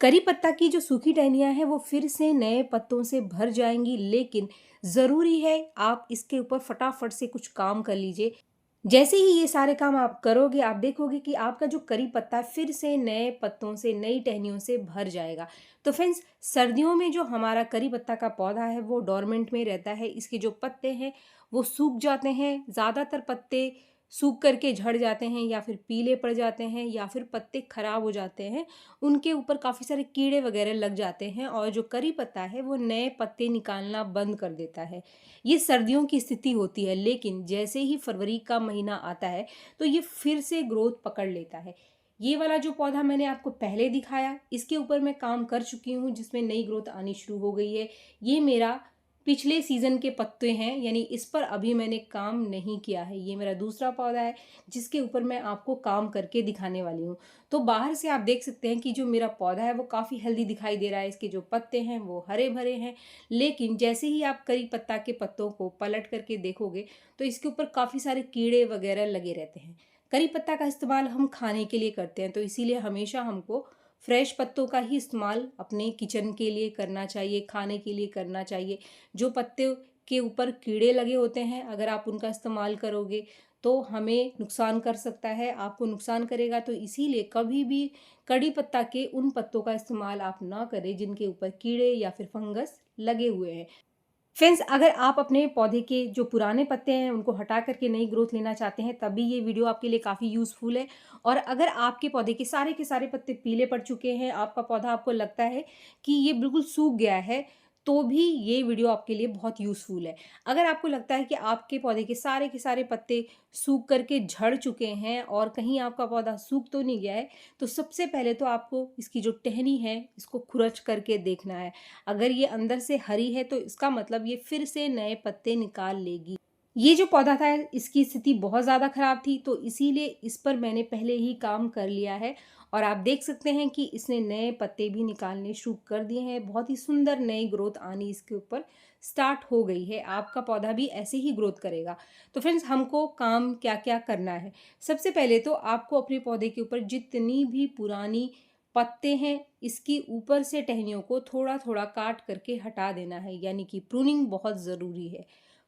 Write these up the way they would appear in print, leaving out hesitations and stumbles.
करी पत्ता की जो सूखी टहनियाँ हैं वो फिर से नए पत्तों से भर जाएँगी, लेकिन ज़रूरी है आप इसके ऊपर फटाफट से कुछ काम कर लीजिए। जैसे ही ये सारे काम आप करोगे, आप देखोगे कि आपका जो करी पत्ता फिर से नए पत्तों से, नई टहनियों से भर जाएगा। तो फ्रेंड्स, सर्दियों में जो हमारा करी पत्ता का पौधा है वो डोरमेंट में रहता है। इसके जो पत्ते हैं वो सूख जाते हैं। ज़्यादातर पत्ते सूख करके झड़ जाते हैं या फिर पीले पड़ जाते हैं या फिर पत्ते खराब हो जाते हैं। उनके ऊपर काफ़ी सारे कीड़े वगैरह लग जाते हैं और जो करी पत्ता है वो नए पत्ते निकालना बंद कर देता है। ये सर्दियों की स्थिति होती है, लेकिन जैसे ही फरवरी का महीना आता है तो ये फिर से ग्रोथ पकड़ लेता है। ये वाला जो पौधा मैंने आपको पहले दिखाया, इसके ऊपर मैं काम कर चुकी हूँ जिसमें नई ग्रोथ आनी शुरू हो गई है। ये मेरा पिछले सीजन के पत्ते हैं, यानी इस पर अभी मैंने काम नहीं किया है। ये मेरा दूसरा पौधा है जिसके ऊपर मैं आपको काम करके दिखाने वाली हूँ। तो बाहर से आप देख सकते हैं कि जो मेरा पौधा है वो काफ़ी हेल्दी दिखाई दे रहा है। इसके जो पत्ते हैं वो हरे भरे हैं, लेकिन जैसे ही आप करी पत्ता के पत्तों को पलट करके देखोगे तो इसके ऊपर काफ़ी सारे कीड़े वगैरह लगे रहते हैं। करी पत्ता का इस्तेमाल हम खाने के लिए करते हैं, तो इसीलिए हमेशा हमको फ्रेश पत्तों का ही इस्तेमाल अपने किचन के लिए करना चाहिए, खाने के लिए करना चाहिए। जो पत्ते के ऊपर कीड़े लगे होते हैं, अगर आप उनका इस्तेमाल करोगे तो हमें नुकसान कर सकता है, आपको नुकसान करेगा। तो इसीलिए कभी भी कड़ी पत्ता के उन पत्तों का इस्तेमाल आप ना करें जिनके ऊपर कीड़े या फिर फंगस लगे हुए हैं। फ्रेंड्स, अगर आप अपने पौधे के जो पुराने पत्ते हैं उनको हटा करके नई ग्रोथ लेना चाहते हैं, तब भी ये वीडियो आपके लिए काफ़ी यूज़फुल है। और अगर आपके पौधे के सारे पत्ते पीले पड़ चुके हैं, आपका पौधा आपको लगता है कि ये बिल्कुल सूख गया है, तो भी ये वीडियो आपके लिए बहुत यूज़फुल है। अगर आपको लगता है कि आपके पौधे के सारे पत्ते सूख करके झड़ चुके हैं और कहीं आपका पौधा सूख तो नहीं गया है, तो सबसे पहले तो आपको इसकी जो टहनी है इसको खुरच करके देखना है। अगर ये अंदर से हरी है तो इसका मतलब ये फिर से नए पत्ते निकाल लेगी। ये जो पौधा था इसकी स्थिति बहुत ज़्यादा खराब थी, तो इसीलिए इस पर मैंने पहले ही काम कर लिया है और आप देख सकते हैं कि इसने नए पत्ते भी निकालने शुरू कर दिए हैं। बहुत ही सुंदर नई ग्रोथ आनी इसके ऊपर स्टार्ट हो गई है। आपका पौधा भी ऐसे ही ग्रोथ करेगा। तो फ्रेंड्स, हमको काम क्या क्या करना है? सबसे पहले तो आपको अपने पौधे के ऊपर जितनी भी पुरानी पत्ते हैं इसकी ऊपर से टहनियों को थोड़ा थोड़ा काट करके हटा देना है, यानी कि प्रूनिंग बहुत ज़रूरी है।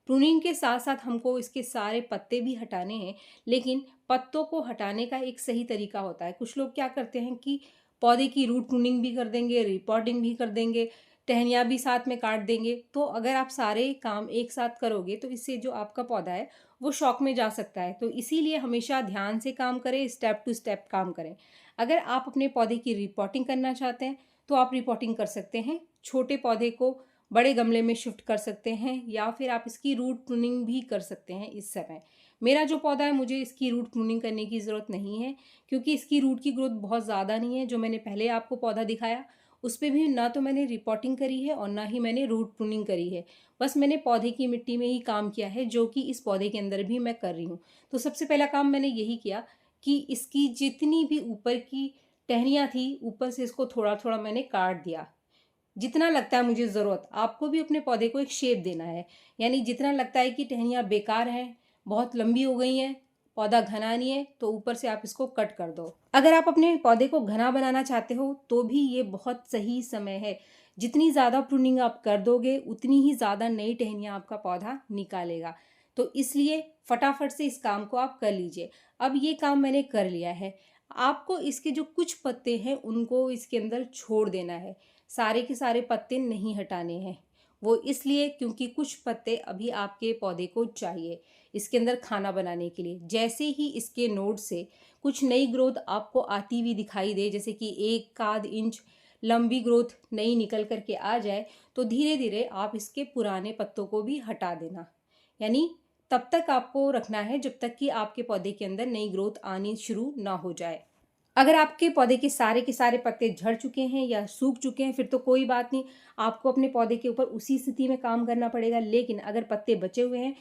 प्रूनिंग के साथ साथ हमको इसके सारे पत्ते भी हटाने हैं, लेकिन पत्तों को हटाने का एक सही तरीका होता है। कुछ लोग क्या करते हैं कि पौधे की रूट प्रूनिंग भी कर देंगे, रिपोर्टिंग भी कर देंगे, टहनियाँ भी साथ में काट देंगे। तो अगर आप सारे काम एक साथ करोगे तो इससे जो आपका पौधा है वो शॉक में जा सकता है। तो इसीलिए हमेशा ध्यान से काम करें, स्टेप टू स्टेप काम करें। अगर आप अपने पौधे की रिपोर्टिंग करना चाहते हैं तो आप रिपोर्टिंग कर सकते हैं। छोटे पौधे को बड़े गमले में शिफ्ट कर सकते हैं या फिर आप इसकी रूट प्रूनिंग भी कर सकते हैं इस समय। मेरा जो पौधा है मुझे इसकी रूट प्रूनिंग करने की ज़रूरत नहीं है, क्योंकि इसकी रूट की ग्रोथ बहुत ज़्यादा नहीं है। जो मैंने पहले आपको पौधा दिखाया उस पे भी ना तो मैंने रिपोर्टिंग करी है और ना ही मैंने रूट प्रूनिंग करी है। बस मैंने पौधे की मिट्टी में ही काम किया है, जो कि इस पौधे के अंदर भी मैं कर रही हूँ। तो सबसे पहला काम मैंने यही किया कि इसकी जितनी भी ऊपर की टहनियाँ थी, ऊपर से इसको थोड़ा-थोड़ा मैंने काट दिया। जितना लगता है मुझे ज़रूरत, आपको भी अपने पौधे को एक शेप देना है। यानी जितना लगता है कि टहनियाँ बेकार हैं, बहुत लंबी हो गई हैं, पौधा घना नहीं है, तो ऊपर से आप इसको कट कर दो। अगर आप अपने पौधे को घना बनाना चाहते हो, तो भी ये बहुत सही समय है। जितनी ज़्यादा प्रूनिंग आप कर दोगे, उतनी ही ज़्यादा नई टहनियाँ आपका पौधा निकालेगा। तो इसलिए फटाफट से इस काम को आप कर लीजिए। अब ये काम मैंने कर लिया है। आपको इसके जो कुछ पत्ते हैं, उनको इसके अंदर छोड़ देना है। सारे के सारे पत्ते नहीं हटाने हैं। वो इसलिए क्योंकि कुछ पत्ते अभी आपके पौधे को चाहिए इसके अंदर खाना बनाने के लिए। जैसे ही इसके नोड से कुछ नई ग्रोथ आपको आती हुई दिखाई दे, जैसे कि 1 आध इंच लंबी ग्रोथ नई निकल करके आ जाए, तो धीरे धीरे आप इसके पुराने पत्तों को भी हटा देना। यानी तब तक आपको रखना है जब तक कि आपके पौधे के अंदर नई ग्रोथ आनी शुरू ना हो जाए। अगर आपके पौधे के सारे पत्ते झड़ चुके हैं या सूख चुके हैं, फिर तो कोई बात नहीं, आपको अपने पौधे के ऊपर उसी स्थिति में काम करना पड़ेगा। लेकिन अगर पत्ते बचे हुए हैं,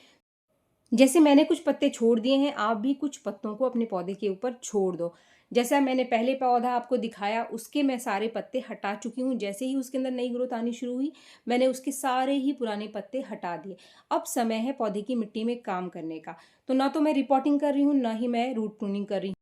जैसे मैंने कुछ पत्ते छोड़ दिए हैं, आप भी कुछ पत्तों को अपने पौधे के ऊपर छोड़ दो। जैसा मैंने पहले पौधा आपको दिखाया, उसके मैं सारे पत्ते हटा चुकी हूँ। जैसे ही उसके अंदर नई ग्रोथ आनी शुरू हुई, मैंने उसके सारे ही पुराने पत्ते हटा दिए। अब समय है पौधे की मिट्टी में काम करने का। तो ना तो मैं रिपोर्टिंग कर रही हूँ, ना ही मैं रूट प्रूनिंग कर रही हूँ।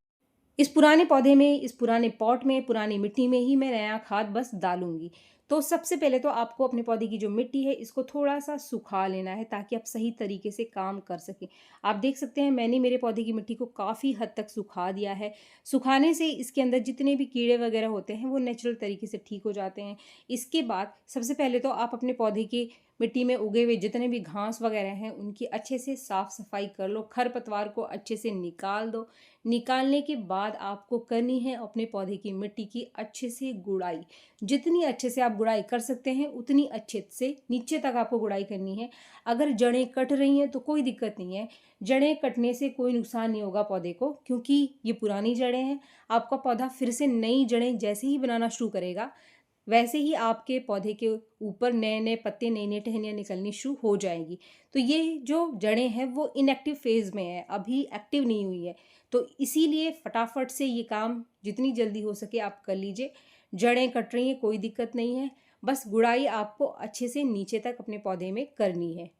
इस पुराने पौधे में, इस पुराने पॉट में, पुरानी मिट्टी में ही मैं नया खाद बस डालूँगी। तो सबसे पहले तो आपको अपने पौधे की जो मिट्टी है इसको थोड़ा-सा सुखा लेना है ताकि आप सही तरीके से काम कर सकें। आप देख सकते हैं मैंने मेरे पौधे की मिट्टी को काफ़ी हद तक सुखा दिया है। सुखाने से इसके अंदर जितने भी कीड़े वगैरह होते हैं वो नेचुरल तरीके से ठीक हो जाते हैं। इसके बाद सबसे पहले तो आप अपने पौधे की मिट्टी में उगे हुए जितने भी घास वगैरह हैं उनकी अच्छे से साफ-सफाई कर लो, खरपतवार को अच्छे से निकाल दो। निकालने के बाद आपको करनी है अपने पौधे की मिट्टी की अच्छे से गुड़ाई। जितनी अच्छे से आप गुड़ाई कर सकते हैं उतनी अच्छे से नीचे तक आपको गुड़ाई करनी है। अगर जड़ें कट रही हैं तो कोई दिक्कत नहीं है। जड़ें कटने से कोई नुकसान नहीं होगा पौधे को, क्योंकि ये पुरानी जड़ें हैं। आपका पौधा फिर से नई जड़ें जैसे ही बनाना शुरू करेगा वैसे ही आपके पौधे के ऊपर नए-नए पत्ते, नई-नई टहनियाँ निकलनी शुरू हो जाएँगी। तो ये जो जड़ें हैं वो इनएक्टिव फ़ेज़ में है, अभी एक्टिव नहीं हुई है। तो इसीलिए फटाफट से ये काम जितनी जल्दी हो सके आप कर लीजिए। जड़ें कट रही हैं, कोई दिक्कत नहीं है, बस गुड़ाई आपको अच्छे से नीचे तक अपने पौधे में करनी है।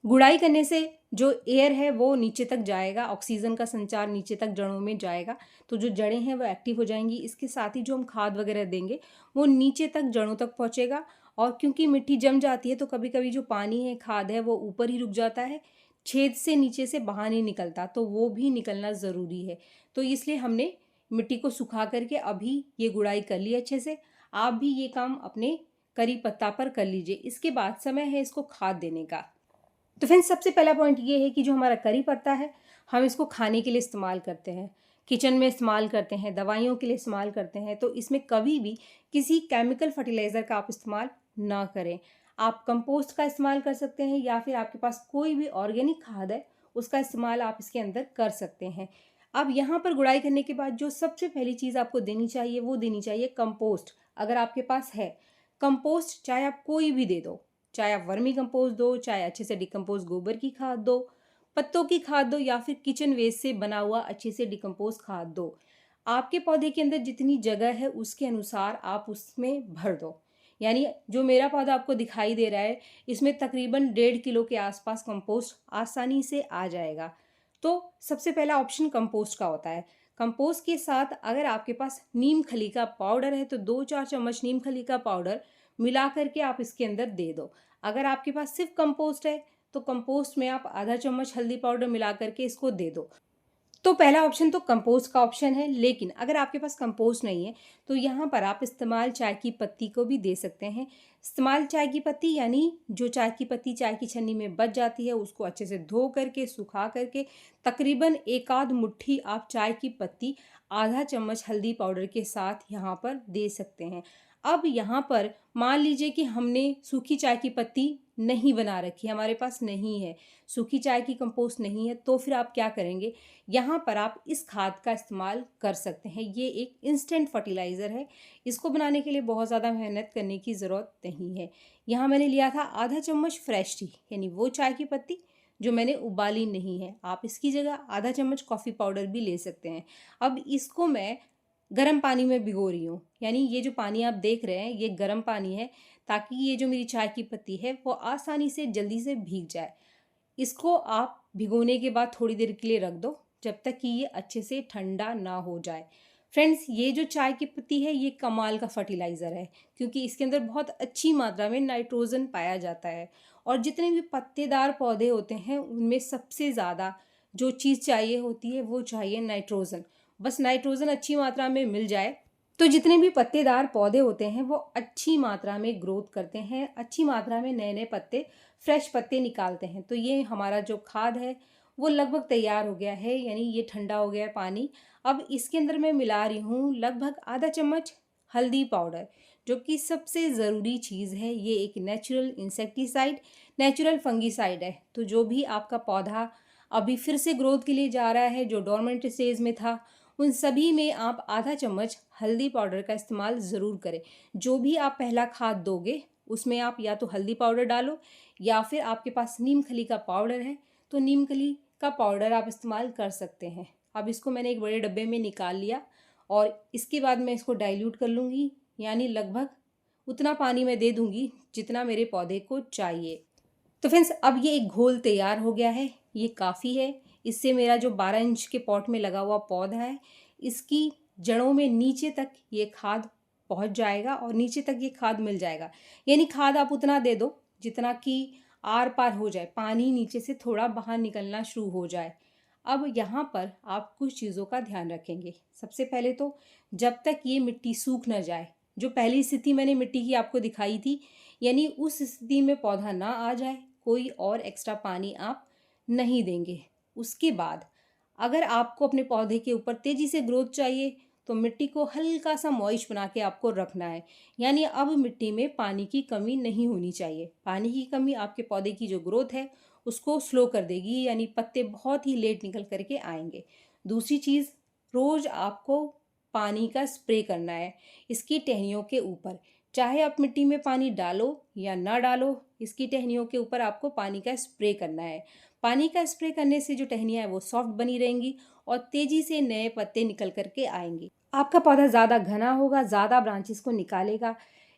गुड़ाई करने से जो एयर है वो नीचे तक जाएगा, ऑक्सीजन का संचार नीचे तक जड़ों में जाएगा, तो जो जड़ें हैं वो एक्टिव हो जाएँगी। इसके साथ ही जो हम खाद वगैरह देंगे, वो नीचे तक जड़ों तक पहुँचेगा। और क्योंकि मिट्टी जम जाती है तो कभी-कभी जो पानी है, खाद है, वो ऊपर ही रुक जाता है, छेद से नीचे से बाहर नहीं निकलता, तो वो भी निकलना ज़रूरी है। तो इसलिए हमने मिट्टी को सुखा कर के अभी ये गुड़ाई कर ली अच्छे से। आप भी ये काम अपने करी पत्ता पर कर लीजिए। इसके बाद समय है इसको खाद देने का। तो फ्रेंड्स सबसे पहला पॉइंट ये है कि जो हमारा करी पत्ता है हम इसको खाने के लिए इस्तेमाल करते हैं, किचन में इस्तेमाल करते हैं, दवाइयों के लिए इस्तेमाल करते हैं। तो इसमें कभी भी किसी केमिकल फर्टिलाइज़र का आप इस्तेमाल ना करें। आप कंपोस्ट का इस्तेमाल कर सकते हैं या फिर आपके पास कोई भी ऑर्गेनिक खाद है उसका इस्तेमाल आप इसके अंदर कर सकते हैं। अब यहाँ पर गुड़ाई करने के बाद जो सबसे पहली चीज़ आपको देनी चाहिए वो देनी चाहिए कंपोस्ट। अगर आपके पास है कंपोस्ट, चाहे आप कोई भी दे दो, चाहे आप वर्मी कंपोस्ट दो, चाहे अच्छे से डिकम्पोज गोबर की खाद दो, पत्तों की खाद दो या फिर किचन वेस्ट से बना हुआ अच्छे से डिकम्पोज खाद दो। आपके पौधे के अंदर जितनी जगह है उसके अनुसार आप उसमें भर दो। यानी जो मेरा पौधा आपको दिखाई दे रहा है इसमें तकरीबन 1.5 किलो के आसपास कंपोस्ट आसानी से आ जाएगा। तो सबसे पहला ऑप्शन कंपोस्ट का होता है। कंपोस्ट के साथ अगर आपके पास नीम खली का पाउडर है तो 2-4 चम्मच नीम खली का पाउडर मिला करके आप इसके अंदर दे दो। अगर आपके पास सिर्फ कंपोस्ट है तो कंपोस्ट में आप आधा चम्मच हल्दी पाउडर मिला करके इसको दे दो। तो पहला ऑप्शन तो कंपोस्ट का ऑप्शन है, लेकिन अगर आपके पास कंपोस्ट नहीं है तो यहाँ पर आप इस्तेमाल चाय की पत्ती को भी दे सकते हैं। इस्तेमाल चाय की पत्ती यानी जो चाय की पत्ती चाय की छन्नी में बच जाती है उसको अच्छे से धो करके सुखा करके तकरीबन एक आध मुट्ठी आप चाय की पत्ती आधा चम्मच हल्दी पाउडर के साथ यहाँ पर दे सकते हैं। अब यहाँ पर मान लीजिए कि हमने सूखी चाय की पत्ती नहीं बना रखी, हमारे पास नहीं है, सूखी चाय की कंपोस्ट नहीं है, तो फिर आप क्या करेंगे, यहाँ पर आप इस खाद का इस्तेमाल कर सकते हैं। ये एक इंस्टेंट फर्टिलाइज़र है, इसको बनाने के लिए बहुत ज़्यादा मेहनत करने की ज़रूरत नहीं है। यहाँ मैंने लिया था आधा चम्मच फ्रेश टी, यानी वो चाय की पत्ती जो मैंने उबाली नहीं है। आप इसकी जगह आधा चम्मच कॉफ़ी पाउडर भी ले सकते हैं। अब इसको मैं गर्म पानी में भिगो रही हूँ, यानी ये जो पानी आप देख रहे हैं ये गर्म पानी है, ताकि ये जो मेरी चाय की पत्ती है वो आसानी से जल्दी से भीग जाए। इसको आप भिगोने के बाद थोड़ी देर के लिए रख दो, जब तक कि ये अच्छे से ठंडा ना हो जाए। फ्रेंड्स ये जो चाय की पत्ती है ये कमाल का फर्टिलाइज़र है, क्योंकि इसके अंदर बहुत अच्छी मात्रा में नाइट्रोजन पाया जाता है। और जितने भी पत्तेदार पौधे होते हैं उनमें सबसे ज़्यादा जो चीज़ चाहिए होती है वो चाहिए नाइट्रोजन। बस नाइट्रोजन अच्छी मात्रा में मिल जाए तो जितने भी पत्तेदार पौधे होते हैं वो अच्छी मात्रा में ग्रोथ करते हैं, अच्छी मात्रा में नए नए पत्ते, फ्रेश पत्ते निकालते हैं। तो ये हमारा जो खाद है वो लगभग तैयार हो गया है, यानी ये ठंडा हो गया है पानी। अब इसके अंदर मैं मिला रही हूँ लगभग आधा चम्मच हल्दी पाउडर, जो कि सबसे ज़रूरी चीज़ है। ये एक नेचुरल इंसेक्टिसाइड, नेचुरल फंगिसाइड है। तो जो भी आपका पौधा अभी फिर से ग्रोथ के लिए जा रहा है, जो डोरमेंट स्टेज में था, उन सभी में आप आधा चम्मच हल्दी पाउडर का इस्तेमाल ज़रूर करें। जो भी आप पहला खाद दोगे उसमें आप या तो हल्दी पाउडर डालो या फिर आपके पास नीम खली का पाउडर है तो नीम खली का पाउडर आप इस्तेमाल कर सकते हैं। अब इसको मैंने एक बड़े डब्बे में निकाल लिया और इसके बाद मैं इसको डाइल्यूट कर लूँगी, यानी लगभग उतना पानी मैं दे दूँगी जितना मेरे पौधे को चाहिए। तो फ्रेंड्स अब ये एक घोल तैयार हो गया है, ये काफ़ी है। इससे मेरा जो 12 इंच के पॉट में लगा हुआ पौधा है इसकी जड़ों में नीचे तक ये खाद पहुंच जाएगा और नीचे तक ये खाद मिल जाएगा। यानी खाद आप उतना दे दो जितना कि आर पार हो जाए, पानी नीचे से थोड़ा बाहर निकलना शुरू हो जाए। अब यहाँ पर आप कुछ चीज़ों का ध्यान रखेंगे। सबसे पहले तो जब तक ये मिट्टी सूख न जाए, जो पहली स्थिति मैंने मिट्टी की आपको दिखाई थी, यानी उस स्थिति में पौधा ना आ जाए, कोई और एक्स्ट्रा पानी आप नहीं देंगे। उसके बाद अगर आपको अपने पौधे के ऊपर तेज़ी से ग्रोथ चाहिए तो मिट्टी को हल्का सा मॉइस्ट बना के आपको रखना है। यानी अब मिट्टी में पानी की कमी नहीं होनी चाहिए। पानी की कमी आपके पौधे की जो ग्रोथ है उसको स्लो कर देगी, यानी पत्ते बहुत ही लेट निकल करके आएंगे। दूसरी चीज़, रोज़ आपको पानी का स्प्रे करना है इसकी टहनियों के ऊपर। चाहे आप मिट्टी में पानी डालो या ना डालो, इसकी टहनियों के ऊपर आपको पानी का स्प्रे करना है। पानी का स्प्रे करने से जो टहनियाँ हैं वो सॉफ्ट बनी रहेंगी और तेज़ी से नए पत्ते निकल करके आएंगे। आपका पौधा ज़्यादा घना होगा, ज़्यादा ब्रांचेस को निकालेगा।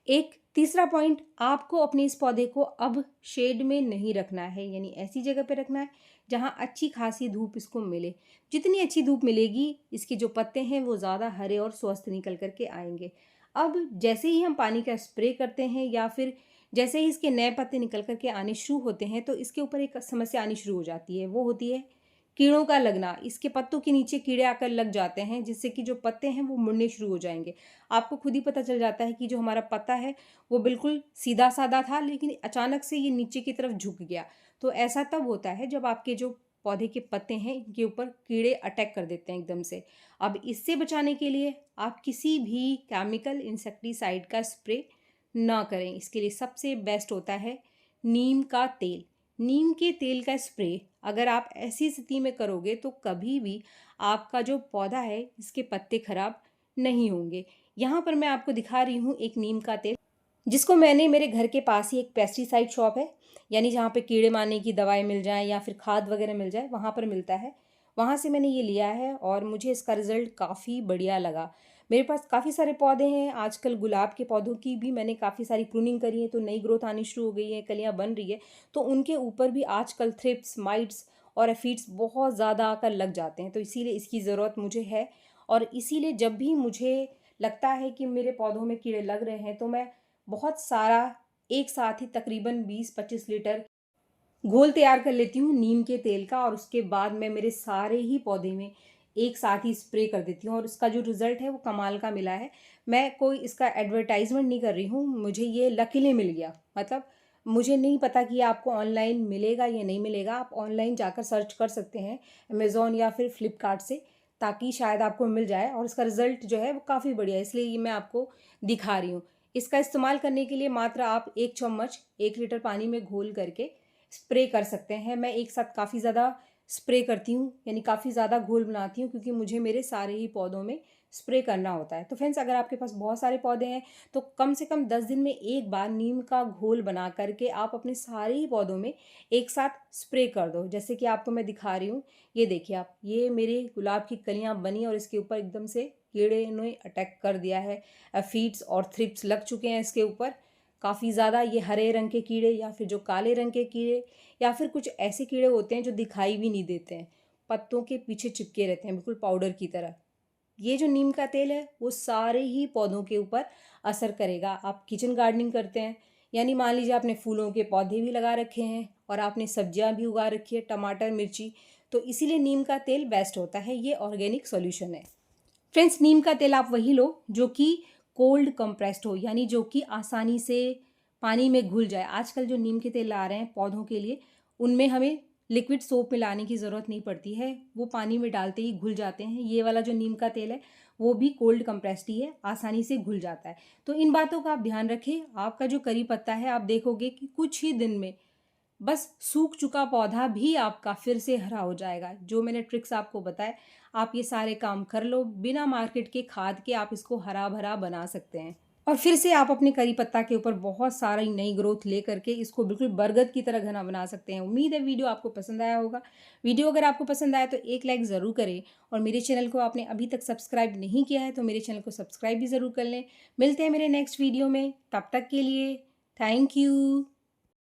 एक तीसरा पॉइंट, आपको अपने इस पौधे को अब शेड में नहीं रखना है, यानी ऐसी जगह पे रखना है जहाँ अच्छी खासी धूप इसको मिले। जितनी अच्छी धूप मिलेगी, इसके जो पत्ते हैं वो ज़्यादा हरे और स्वस्थ निकल करके आएंगे। अब जैसे ही हम पानी का स्प्रे करते हैं या फिर जैसे ही इसके नए पत्ते निकल करके आने शुरू होते हैं, तो इसके ऊपर एक समस्या आनी शुरू हो जाती है। वो होती है कीड़ों का लगना। इसके पत्तों के नीचे कीड़े आकर लग जाते हैं, जिससे कि जो पत्ते हैं वो मुड़ने शुरू हो जाएंगे। आपको खुद ही पता चल जाता है कि जो हमारा पत्ता है वो बिल्कुल सीधा साधा था, लेकिन अचानक से ये नीचे की तरफ झुक गया। तो ऐसा तब होता है जब आपके जो पौधे के पत्ते हैं इनके ऊपर कीड़े अटैक कर देते हैं एकदम से। अब इससे बचाने के लिए आप किसी भी केमिकल इंसेक्टिसाइड का स्प्रे ना करें। इसके लिए सबसे बेस्ट होता है नीम का तेल। नीम के तेल का स्प्रे अगर आप ऐसी स्थिति में करोगे तो कभी भी आपका जो पौधा है इसके पत्ते खराब नहीं होंगे। यहाँ पर मैं आपको दिखा रही हूँ एक नीम का तेल, जिसको मैंने मेरे घर के पास ही एक पेस्टिसाइड शॉप है, यानी जहाँ पे कीड़े मारने की दवाई मिल जाए या फिर खाद वगैरह मिल जाए, वहाँ पर मिलता है। वहाँ से मैंने ये लिया है और मुझे इसका रिज़ल्ट काफ़ी बढ़िया लगा। मेरे पास काफ़ी सारे पौधे हैं, आजकल गुलाब के पौधों की भी मैंने काफ़ी सारी प्रूनिंग करी है, तो नई ग्रोथ आनी शुरू हो गई है, कलियाँ बन रही है। तो उनके ऊपर भी आजकल थ्रिप्स, माइट्स और एफिड्स बहुत ज़्यादा आकर लग जाते हैं, तो इसीलिए इसकी ज़रूरत मुझे है। और इसीलिए जब भी मुझे लगता है कि मेरे पौधों में कीड़े लग रहे हैं, तो मैं बहुत सारा एक साथ ही तकरीबन 20-25 लीटर घोल तैयार कर लेती हूँ नीम के तेल का, और उसके बाद मैं मेरे सारे ही पौधे में एक साथ ही स्प्रे कर देती हूँ और उसका जो रिज़ल्ट है वो कमाल का मिला है। मैं कोई इसका एडवर्टाइजमेंट नहीं कर रही हूँ, मुझे ये लकीली मिल गया। मतलब मुझे नहीं पता कि ये आपको ऑनलाइन मिलेगा या नहीं मिलेगा। आप ऑनलाइन जाकर सर्च कर सकते हैं अमेज़ॉन या फिर फ्लिपकार्ट से, ताकि शायद आपको मिल जाए। और इसका रिज़ल्ट जो है वो काफ़ी बढ़िया है, इसलिए ये मैं आपको दिखा रही हूँ। इसका इस्तेमाल करने के लिए मात्र आप 1 चम्मच 1 लीटर पानी में घोल करके स्प्रे कर सकते हैं। मैं एक साथ काफ़ी ज़्यादा स्प्रे करती हूँ, यानी काफ़ी ज़्यादा घोल बनाती हूँ, क्योंकि मुझे मेरे सारे ही पौधों में स्प्रे करना होता है। तो फ्रेंड्स, अगर आपके पास बहुत सारे पौधे हैं तो कम से कम 10 दिन में एक बार नीम का घोल बना करके आप अपने सारे ही पौधों में एक साथ स्प्रे कर दो। जैसे कि आपको मैं दिखा रही हूँ, ये देखिए आप, ये मेरे गुलाब की कलियाँ बनी और इसके ऊपर एकदम से कीड़े ने अटैक कर दिया है। फीड्स और थ्रिप्स लग चुके हैं इसके ऊपर काफ़ी ज़्यादा। ये हरे रंग के कीड़े या फिर जो काले रंग के कीड़े या फिर कुछ ऐसे कीड़े होते हैं जो दिखाई भी नहीं देते हैं, पत्तों के पीछे चिपके रहते हैं बिल्कुल पाउडर की तरह। ये जो नीम का तेल है वो सारे ही पौधों के ऊपर असर करेगा। आप किचन गार्डनिंग करते हैं, यानी मान लीजिए आपने फूलों के पौधे भी लगा रखे हैं और आपने सब्जियां भी उगा रखी है, टमाटर, मिर्ची, तो इसीलिए नीम का तेल बेस्ट होता है। ये ऑर्गेनिक सॉल्यूशन है। फ्रेंड्स, नीम का तेल आप वही लो जो कि कोल्ड कंप्रेस्ड हो, यानी जो कि आसानी से पानी में घुल जाए। आजकल जो नीम के तेल आ रहे हैं पौधों के लिए, उनमें हमें लिक्विड सोप मिलाने की ज़रूरत नहीं पड़ती है, वो पानी में डालते ही घुल जाते हैं। ये वाला जो नीम का तेल है वो भी कोल्ड कंप्रेस्ड ही है, आसानी से घुल जाता है। तो इन बातों का आप ध्यान रखें। आपका जो करी पत्ता है, आप देखोगे कि कुछ ही दिन में बस सूख चुका पौधा भी आपका फिर से हरा हो जाएगा। जो मैंने ट्रिक्स आपको बताए, आप ये सारे काम कर लो, बिना मार्केट के खाद के आप इसको हरा भरा बना सकते हैं और फिर से आप अपने करी पत्ता के ऊपर बहुत सारी नई ग्रोथ ले करके इसको बिल्कुल बरगद की तरह घना बना सकते हैं। उम्मीद है वीडियो आपको पसंद आया होगा। वीडियो अगर आपको पसंद आया तो एक लाइक ज़रूर करें, और मेरे चैनल को आपने अभी तक सब्सक्राइब नहीं किया है तो मेरे चैनल को सब्सक्राइब भी ज़रूर कर लें। मिलते हैं मेरे नेक्स्ट वीडियो में, तब तक के लिए थैंक यू।